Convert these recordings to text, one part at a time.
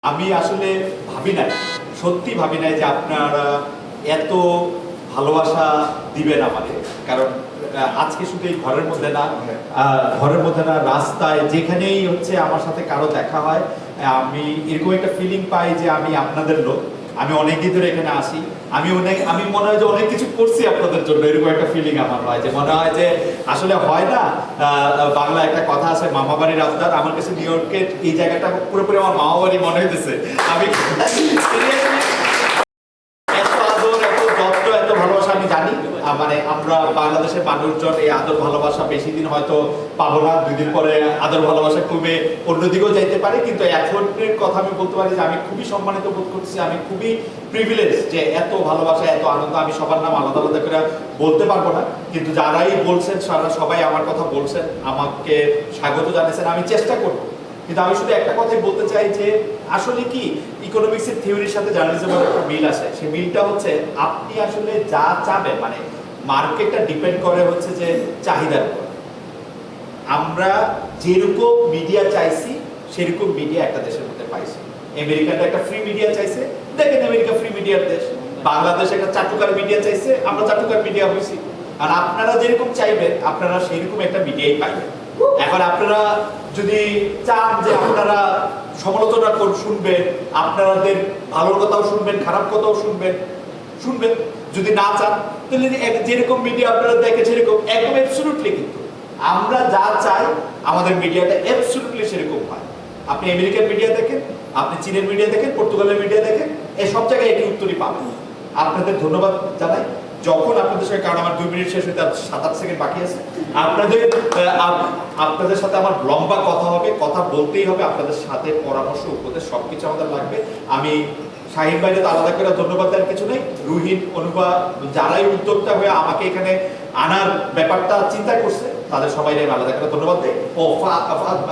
আমি আসলে ভাবি নাই, সত্যি ভাবি নাই যে আপনারা এত ভালোবাসা দিবেন আমাদের। কারণ আজকে শুধু এই ঘরের মধ্যে না, রাস্তায় যেখানেই হচ্ছে আমার সাথে কারো দেখা হয়, আমি এরকম একটা ফিলিং পাই যে আমি আপনাদের লোক। আমি অনেকদিন ধরে এখানে আসি, আমি মনে হয় যে অনেক কিছু করছি আপনাদের জন্য, এরকম একটা ফিলিং আমার হয় যে মনে হয় যে আসলে হয় না, বাংলা একটা কথা আছে মামা বাড়ির আবদার। আমার কাছে নিউ ইয়র্কের এই জায়গাটা পুরোপুরি আমার মামা বাড়ি মনে হইতেছে। আমি এত আদর, এত যত্ন, এত ভালোবাসা আমি জানি। মানে আমরা বাংলাদেশের মানুষজন এই আদর ভালোবাসা বেশি দিন হয়তো পাবো না, 2 দিন পরে আদর ভালোবাসা কমে অন্যদিকেও যাইতে পারে। কিন্তু এখনের কথা আমি বলতে পারি যে আমি খুবই সম্মানিত বোধ করছি, আমি খুবই প্রিভিলেজ যে এত ভালোবাসা, এত আনন্দ। আমি সবার নাম আলাদা আলাদা করে বলতে পারবো না, কিন্তু যারাই বলছেন সবাই আমার কথা বলছেন, আমাকে স্বাগত জানিয়েছেন, আমি চেষ্টা করবো। কিন্তু আমি শুধু একটা কথাই বলতে চাই যে আসলে কি ইকোনমিক্সের থিওরির সাথে জার্নালিজমের একটা মিল আছে। সেই মিলটা হচ্ছে আপনি আসলে যা চাবেন, মানে মার্কেটটা ডিপেন্ড করে হচ্ছে যে চাহিদার উপর। আমরা যেরকম মিডিয়া চাইছি সেরকম মিডিয়া একটা দেশের মধ্যে পাইছি। আমেরিকাটা একটা ফ্রি মিডিয়া চাইছে, দেখেন আমেরিকা ফ্রি মিডিয়ার দেশ। বাংলাদেশ একটা চাটুকার মিডিয়া চাইছে, আমরা চাটুকার মিডিয়া হয়েছি। আর আপনারা যেরকম চাইবেন আপনারা সেইরকম একটা মিডিয়াই পাইবেন। এখন আপনারা যদি চান যে আপনারা সমালোচনা শুনবেন, আপনাদের ভালো কথাও শুনবেন, খারাপ কথাও শুনবেন। যদি না চান তাহলে যেরকম মিডিয়া আপনারা দেখে সেরকম একদম অ্যাবসলিউটলি, কিন্তু আমরা যা চাই আমাদের মিডিয়াটা অ্যাবসলিউটলি সেরকম হয়। আপনি আমেরিকান মিডিয়া দেখেন, আপনি চীনের মিডিয়া দেখেন, পর্তুগালের মিডিয়া দেখেন, এই সব জায়গায় একই উত্তরই পাবেন। আপনাদের ধন্যবাদ জানাই। যখন আপনাদের সঙ্গে, কারণ আমার 2 মিনিট শেষ হতে 7-8 সেকেন্ড বাকি আছে, আপনাদের সাথে আমার লম্বা কথা হবে, কথা বলতেই হবে। আপনাদের সাথে পরামর্শ, উপদেশ সবকিছু আমাদের লাগবে। আমি শাহিন ভাইকে তো আলাদা করে ধন্যবাদ দেওয়ার কিছু নেই, রুহিন, অনুভা, যারাই উদ্যোক্তা হয়ে আমাকে এখানে আনার ব্যাপারটা চিন্তা করছে তাদের সবাই আলাদা করে ধন্যবাদ দেয়।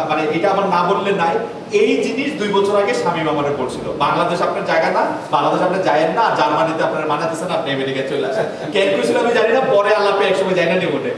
মানে এটা আমার না বললে নাই, এই জিনিস 2 বছর আগে শামীম আমারে বলছিল, বাংলাদেশ আপনার জায়গা না, বাংলাদেশ আপনি যায়েন না, জার্মানিতে আপনার মানাতেছেন, আপনি আমেরিকায় চলে আসেন। কেন করেছিল আমি জানি না, পরে আল্লাহ একসময় জায়গা নিয়ে বলে